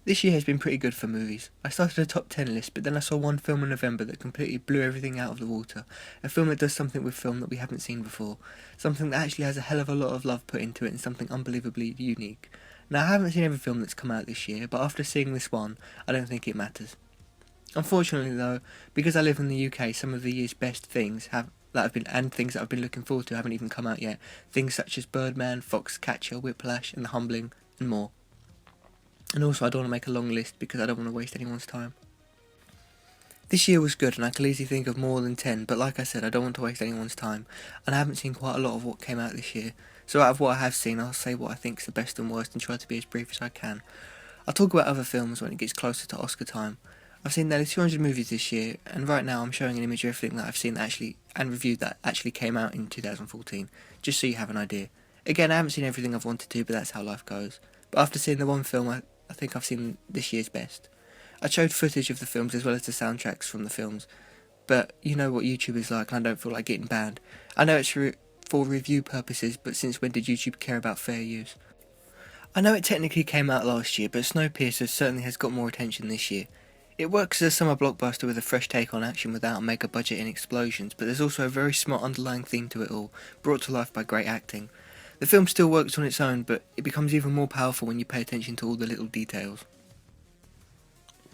This year has been pretty good for movies. I started a top 10 list, but then I saw one film in November that completely blew everything out of the water. A film that does something with film that we haven't seen before. Something that actually has a hell of a lot of love put into it and something unbelievably unique. Now, I haven't seen every film that's come out this year, but after seeing this one, I don't think it matters. Unfortunately though, because I live in the UK, some of the year's best things and things that I've been looking forward to haven't even come out yet. Things such as Birdman, Foxcatcher, Whiplash, and The Humbling, and more. And also I don't want to make a long list because I don't want to waste anyone's time. This year was good and I could easily think of more than 10, but like I said, I don't want to waste anyone's time, and I haven't seen quite a lot of what came out this year, so out of what I have seen, I'll say what I think is the best and worst and try to be as brief as I can. I'll talk about other films when it gets closer to Oscar time. I've seen nearly 200 movies this year, and right now I'm showing an image of everything that I've seen and reviewed that actually came out in 2014, just so you have an idea. Again, I haven't seen everything I've wanted to, but that's how life goes. But after seeing the one film, I think I've seen this year's best. I showed footage of the films as well as the soundtracks from the films, but you know what YouTube is like, and I don't feel like getting banned. I know it's for review purposes, but since when did YouTube care about fair use? I know it technically came out last year, but Snowpiercer certainly has got more attention this year. It works as a summer blockbuster with a fresh take on action without a mega budget and explosions, but there's also a very smart underlying theme to it all, brought to life by great acting. The film still works on its own, but it becomes even more powerful when you pay attention to all the little details.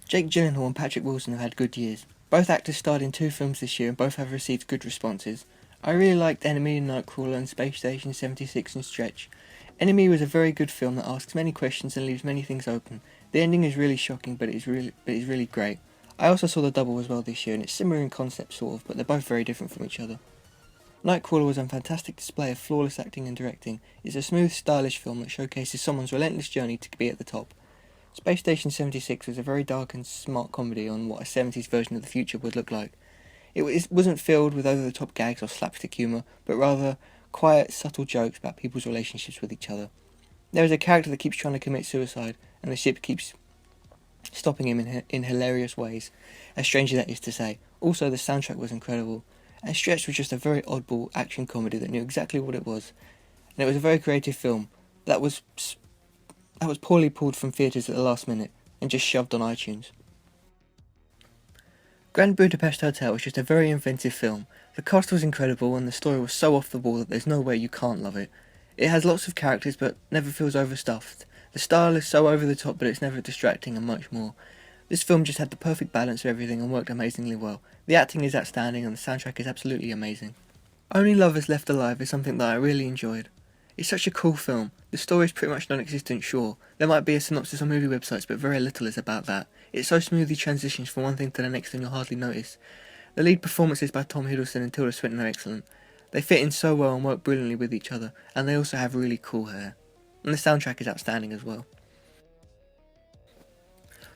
Jake Gyllenhaal and Patrick Wilson have had good years. Both actors starred in 2 films this year and both have received good responses. I really liked Enemy, Nightcrawler and Space Station 76 and Stretch. Enemy was a very good film that asks many questions and leaves many things open. The ending is really shocking, but it's really great. I also saw The Double as well this year, and it's similar in concept sort of, but they're both very different from each other. Nightcrawler was a fantastic display of flawless acting and directing. It's a smooth, stylish film that showcases someone's relentless journey to be at the top. Space Station 76 was a very dark and smart comedy on what a 70s version of the future would look like. It wasn't filled with over-the-top gags or slapstick humour, but rather quiet, subtle jokes about people's relationships with each other. There is a character that keeps trying to commit suicide, and the ship keeps stopping him in hilarious ways, as strange as that is to say. Also, the soundtrack was incredible, and Stretch was just a very oddball action comedy that knew exactly what it was, and it was a very creative film that was poorly pulled from theatres at the last minute and just shoved on iTunes. Grand Budapest Hotel was just a very inventive film. The cast was incredible and the story was so off the wall that there's no way you can't love it. It has lots of characters but never feels overstuffed. The style is so over the top but it's never distracting and much more. This film just had the perfect balance of everything and worked amazingly well. The acting is outstanding and the soundtrack is absolutely amazing. Only Lovers Left Alive is something that I really enjoyed. It's such a cool film. The story is pretty much non-existent, sure. There might be a synopsis on movie websites, but very little is about that. It so smoothly transitions from one thing to the next and you'll hardly notice. The lead performances by Tom Hiddleston and Tilda Swinton are excellent. They fit in so well and work brilliantly with each other, and they also have really cool hair. And the soundtrack is outstanding as well.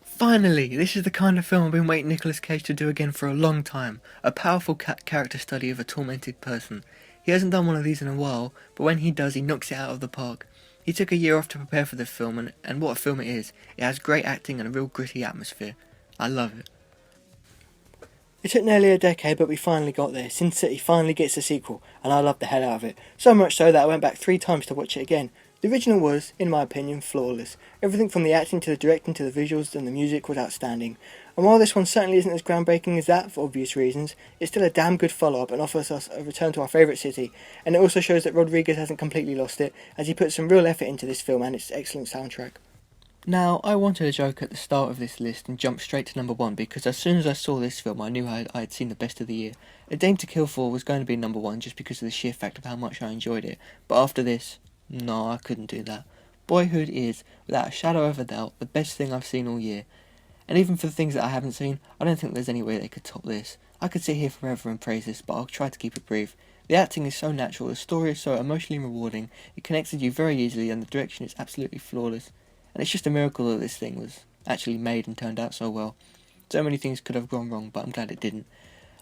Finally, this is the kind of film I've been waiting Nicolas Cage to do again for a long time. A powerful character study of a tormented person. He hasn't done one of these in a while, but when he does, he knocks it out of the park. He took a year off to prepare for this film, and what a film it is. It has great acting and a real gritty atmosphere. I love it. It took nearly a decade, but we finally got there. Sin City finally gets a sequel, and I loved the hell out of it. So much so that I went back 3 times to watch it again. The original was, in my opinion, flawless. Everything from the acting to the directing to the visuals and the music was outstanding. And while this one certainly isn't as groundbreaking as that, for obvious reasons, it's still a damn good follow-up and offers us a return to our favourite city. And it also shows that Rodriguez hasn't completely lost it, as he put some real effort into this film and its excellent soundtrack. Now, I wanted a joke at the start of this list and jumped straight to number 1 because as soon as I saw this film I knew I had seen the best of the year. A Dame to Kill For was going to be number 1 just because of the sheer fact of how much I enjoyed it, but after this, no, I couldn't do that. Boyhood is, without a shadow of a doubt, the best thing I've seen all year. And even for the things that I haven't seen, I don't think there's any way they could top this. I could sit here forever and praise this, but I'll try to keep it brief. The acting is so natural, the story is so emotionally rewarding, it connects with you very easily and the direction is absolutely flawless. And it's just a miracle that this thing was actually made and turned out so well. So many things could have gone wrong, but I'm glad it didn't.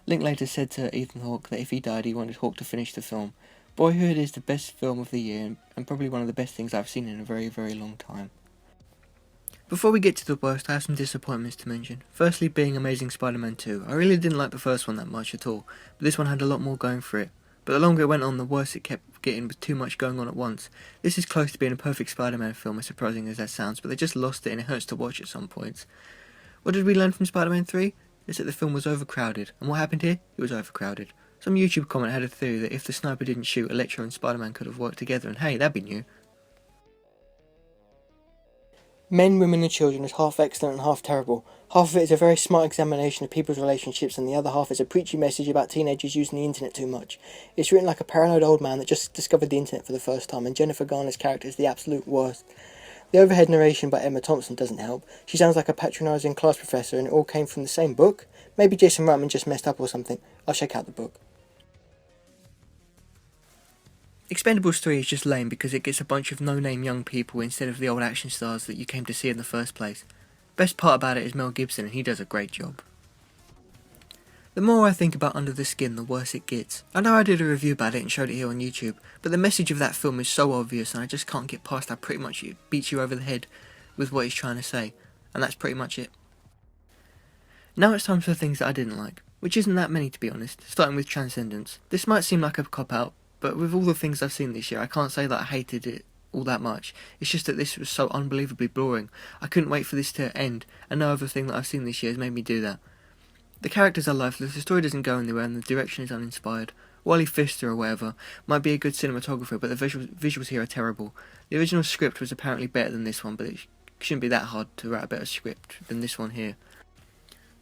Linklater said to Ethan Hawke that if he died he wanted Hawke to finish the film. Boyhood is the best film of the year and probably one of the best things I've seen in a very, very long time. Before we get to the worst, I have some disappointments to mention. Firstly, being Amazing Spider-Man 2. I really didn't like the first one that much at all, but this one had a lot more going for it. but the longer it went on, the worse it kept getting with too much going on at once. This is close to being a perfect Spider-Man film, as surprising as that sounds, but they just lost it and it hurts to watch at some points. What did we learn from Spider-Man 3? Is that the film was overcrowded, and what happened here? It was overcrowded. Some YouTube comment had a theory that if the sniper didn't shoot, Electro and Spider-Man could have worked together, and hey, that'd be new. Men, Women and Children is half excellent and half terrible. Half of it is a very smart examination of people's relationships and the other half is a preachy message about teenagers using the internet too much. It's written like a paranoid old man that just discovered the internet for the first time, and Jennifer Garner's character is the absolute worst. The overhead narration by Emma Thompson doesn't help. She sounds like a patronising class professor and it all came from the same book. Maybe Jason Reitman just messed up or something. I'll check out the book. Expendables 3 is just lame because it gets a bunch of no-name young people instead of the old action stars that you came to see in the first place. Best part about it is Mel Gibson, and he does a great job. The more I think about Under the Skin, the worse it gets. I know I did a review about it and showed it here on YouTube, but the message of that film is so obvious and I just can't get past how pretty much it beats you over the head with what he's trying to say, and that's pretty much it. Now it's time for things that I didn't like, which isn't that many to be honest, starting with Transcendence. This might seem like a cop-out, but with all the things I've seen this year, I can't say that I hated it all that much. It's just that this was so unbelievably boring. I couldn't wait for this to end, and no other thing that I've seen this year has made me do that. The characters are lifeless, the story doesn't go anywhere, and the direction is uninspired. Wally Pfister or whatever might be a good cinematographer, but the visuals here are terrible. The original script was apparently better than this one, but it shouldn't be that hard to write a better script than this one here.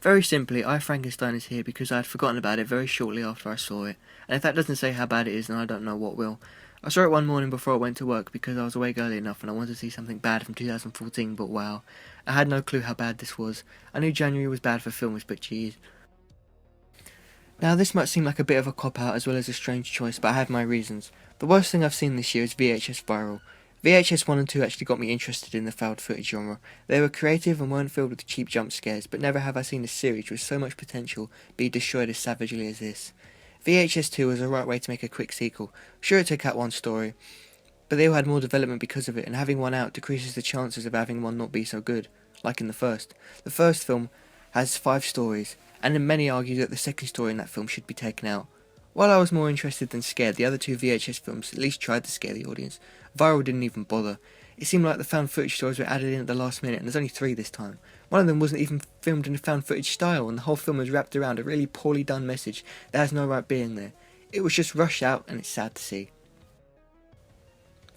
Very simply, I Frankenstein is here because I had forgotten about it very shortly after I saw it, and if that doesn't say how bad it is, then I don't know what will. I saw it one morning before I went to work because I was awake early enough and I wanted to see something bad from 2014, but wow, I had no clue how bad this was. I knew January was bad for films, but geez. Now this might seem like a bit of a cop-out as well as a strange choice, but I have my reasons. The worst thing I've seen this year is VHS Viral. VHS 1 and 2 actually got me interested in the found footage genre. They were creative and weren't filled with cheap jump scares, but never have I seen a series with so much potential be destroyed as savagely as this. VHS 2 was the right way to make a quick sequel. Sure, it took out one story, but they all had more development because of it, and having one out decreases the chances of having one not be so good, like in the first. The first film has 5 stories, and then many argue that the second story in that film should be taken out. While I was more interested than scared, the other 2 VHS films at least tried to scare the audience. Viral didn't even bother. It seemed like the found footage stories were added in at the last minute, and there's only 3 this time. One of them wasn't even filmed in a found footage style, and the whole film was wrapped around a really poorly done message that has no right being there. It was just rushed out, and it's sad to see.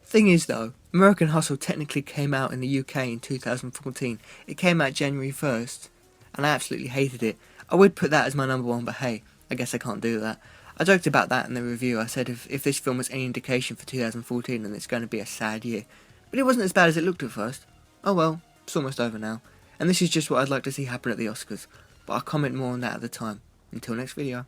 Thing is though, Merc and Hustle technically came out in the UK in 2014. It came out January 1st, and I absolutely hated it. I would put that as my number 1, but hey, I guess I can't do that. I joked about that in the review. I said if this film was any indication for 2014, then it's going to be a sad year. But it wasn't as bad as it looked at first. Oh well, it's almost over now. And this is just what I'd like to see happen at the Oscars. But I'll comment more on that at the time. Until next video.